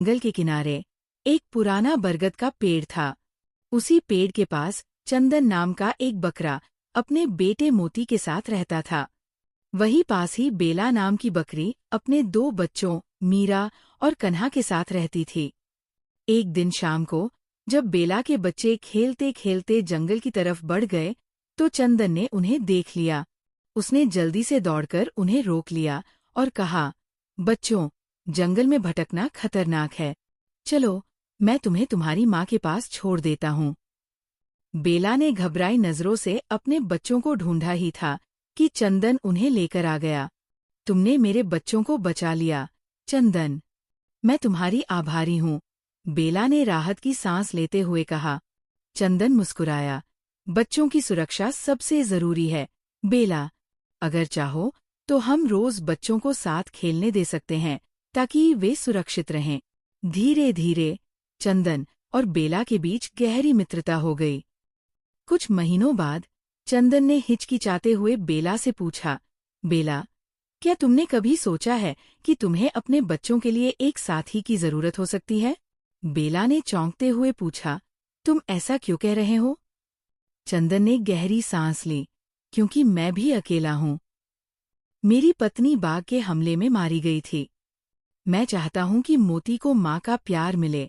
जंगल के किनारे एक पुराना बरगद का पेड़ था। उसी पेड़ के पास चंदन नाम का एक बकरा अपने बेटे मोती के साथ रहता था। वही पास ही बेला नाम की बकरी अपने दो बच्चों मीरा और कन्हा के साथ रहती थी। एक दिन शाम को जब बेला के बच्चे खेलते खेलते जंगल की तरफ बढ़ गए तो चंदन ने उन्हें देख लिया। उसने जल्दी से दौड़कर उन्हें रोक लिया और कहा, बच्चों, जंगल में भटकना खतरनाक है। चलो, मैं तुम्हें तुम्हारी माँ के पास छोड़ देता हूँ। बेला ने घबराई नजरों से अपने बच्चों को ढूंढा ही था कि चंदन उन्हें लेकर आ गया। तुमने मेरे बच्चों को बचा लिया, चंदन। मैं तुम्हारी आभारी हूँ, बेला ने राहत की सांस लेते हुए कहा। चंदन मुस्कुराया। बच्चों की सुरक्षा सबसे जरूरी है, बेला। अगर चाहो तो हम रोज बच्चों को साथ खेलने दे सकते हैं ताकि वे सुरक्षित रहें। धीरे धीरे चंदन और बेला के बीच गहरी मित्रता हो गई। कुछ महीनों बाद चंदन ने हिचकिचाते हुए बेला से पूछा, बेला, क्या तुमने कभी सोचा है कि तुम्हें अपने बच्चों के लिए एक साथी की जरूरत हो सकती है? बेला ने चौंकते हुए पूछा, तुम ऐसा क्यों कह रहे हो? चंदन ने गहरी सांस ली, क्योंकि मैं भी अकेला हूँ। मेरी पत्नी बाघ के हमले में मारी गई थी। मैं चाहता हूँ कि मोती को माँ का प्यार मिले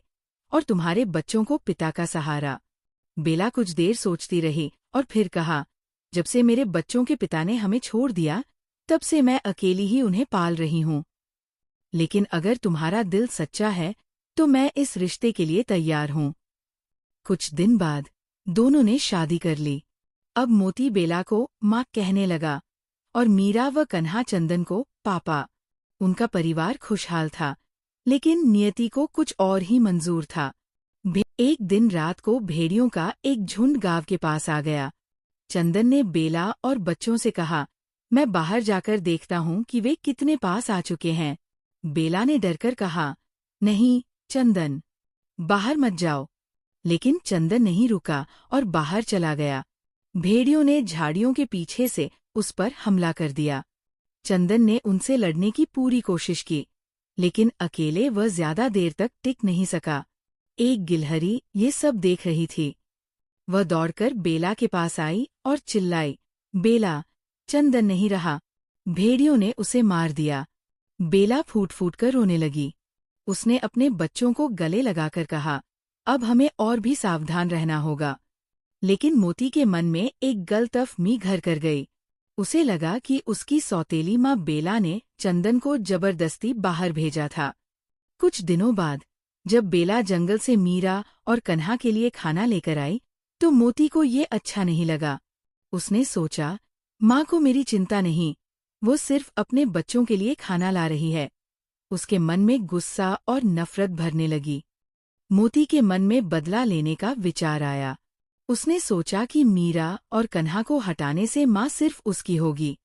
और तुम्हारे बच्चों को पिता का सहारा। बेला कुछ देर सोचती रही और फिर कहा, जब से मेरे बच्चों के पिता ने हमें छोड़ दिया, तब से मैं अकेली ही उन्हें पाल रही हूँ। लेकिन अगर तुम्हारा दिल सच्चा है, तो मैं इस रिश्ते के लिए तैयार हूँ। कुछ दिन बाद दोनों ने शादी कर ली। अब मोती बेला को माँ कहने लगा और मीरा व कन्हा चंदन को पापा। उनका परिवार खुशहाल था, लेकिन नियति को कुछ और ही मंजूर था। एक दिन रात को भेड़ियों का एक झुंड गांव के पास आ गया। चंदन ने बेला और बच्चों से कहा, मैं बाहर जाकर देखता हूँ कि वे कितने पास आ चुके हैं। बेला ने डरकर कहा, नहीं चंदन, बाहर मत जाओ। लेकिन चंदन नहीं रुका और बाहर चला गया। भेड़ियों ने झाड़ियों के पीछे से उस पर हमला कर दिया। चंदन ने उनसे लड़ने की पूरी कोशिश की, लेकिन अकेले वह ज्यादा देर तक टिक नहीं सका। एक गिलहरी ये सब देख रही थी। वह दौड़कर बेला के पास आई और चिल्लाई, बेला, चंदन नहीं रहा, भेड़ियों ने उसे मार दिया। बेला फूट फूट कर रोने लगी। उसने अपने बच्चों को गले लगाकर कहा, अब हमें और भी सावधान रहना होगा। लेकिन मोती के मन में एक गलतफहमी घर कर गई। उसे लगा कि उसकी सौतेली माँ बेला ने चंदन को जबरदस्ती बाहर भेजा था। कुछ दिनों बाद जब बेला जंगल से मीरा और कन्हा के लिए खाना लेकर आई, तो मोती को ये अच्छा नहीं लगा। उसने सोचा, माँ को मेरी चिंता नहीं, वो सिर्फ अपने बच्चों के लिए खाना ला रही है। उसके मन में गुस्सा और नफरत भरने लगी। मोती के मन में बदला लेने का विचार आया। उसने सोचा कि मीरा और कन्हा को हटाने से माँ सिर्फ उसकी होगी।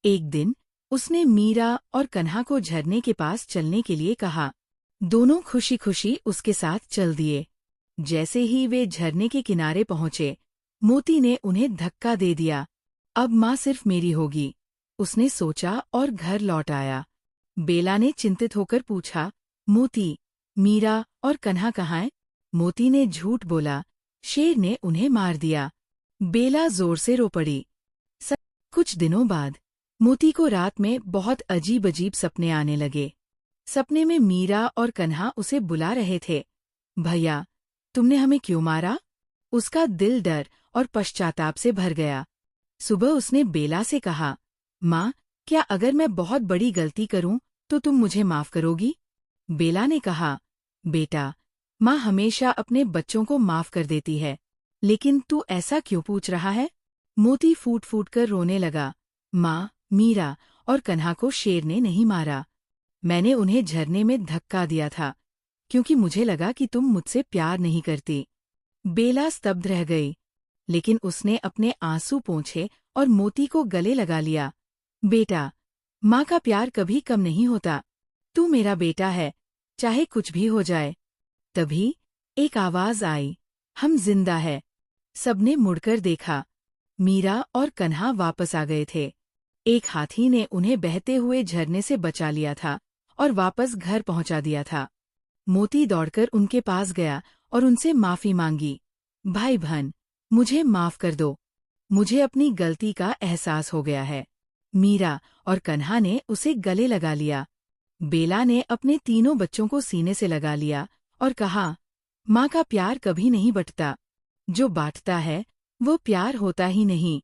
एक दिन उसने मीरा और कन्हा को झरने के पास चलने के लिए कहा। दोनों खुशी खुशी उसके साथ चल दिए। जैसे ही वे झरने के किनारे पहुंचे, मोती ने उन्हें धक्का दे दिया। अब माँ सिर्फ मेरी होगी, उसने सोचा और घर लौट आया। बेला ने चिंतित होकर पूछा, मोती, मीरा और कन्हा कहाँ हैं? मोती ने झूठ बोला, शेर ने उन्हें मार दिया। बेला जोर से रो पड़ी। कुछ दिनों बाद मोती को रात में बहुत अजीब अजीब सपने आने लगे। सपने में मीरा और कन्हा उसे बुला रहे थे। भैया, तुमने हमें क्यों मारा? उसका दिल डर और पश्चाताप से भर गया। सुबह उसने बेला से कहा, माँ, क्या अगर मैं बहुत बड़ी गलती करूं तो तुम मुझे माफ करोगी? बेला ने कहा, बेटा, माँ हमेशा अपने बच्चों को माफ कर देती है, लेकिन तू ऐसा क्यों पूछ रहा है? मोती फूट फूट कर रोने लगा। माँ, मीरा और कन्हा को शेर ने नहीं मारा। मैंने उन्हें झरने में धक्का दिया था, क्योंकि मुझे लगा कि तुम मुझसे प्यार नहीं करती। बेला स्तब्ध रह गई, लेकिन उसने अपने आंसू पोंछे और मोती को गले लगा लिया। बेटा, माँ का प्यार कभी कम नहीं होता। तू मेरा बेटा है, चाहे कुछ भी हो जाए। तभी एक आवाज आई, हम जिंदा है। सबने मुड़कर देखा। मीरा और कन्हा वापस आ गए थे। एक हाथी ने उन्हें बहते हुए झरने से बचा लिया था और वापस घर पहुंचा दिया था। मोती दौड़कर उनके पास गया और उनसे माफी मांगी। भाई बहन, मुझे माफ कर दो, मुझे अपनी गलती का एहसास हो गया है। मीरा और कन्हा ने उसे गले लगा लिया। बेला ने अपने तीनों बच्चों को सीने से लगा लिया और कहा, माँ का प्यार कभी नहीं बंटता, जो बांटता है वो प्यार होता ही नहीं।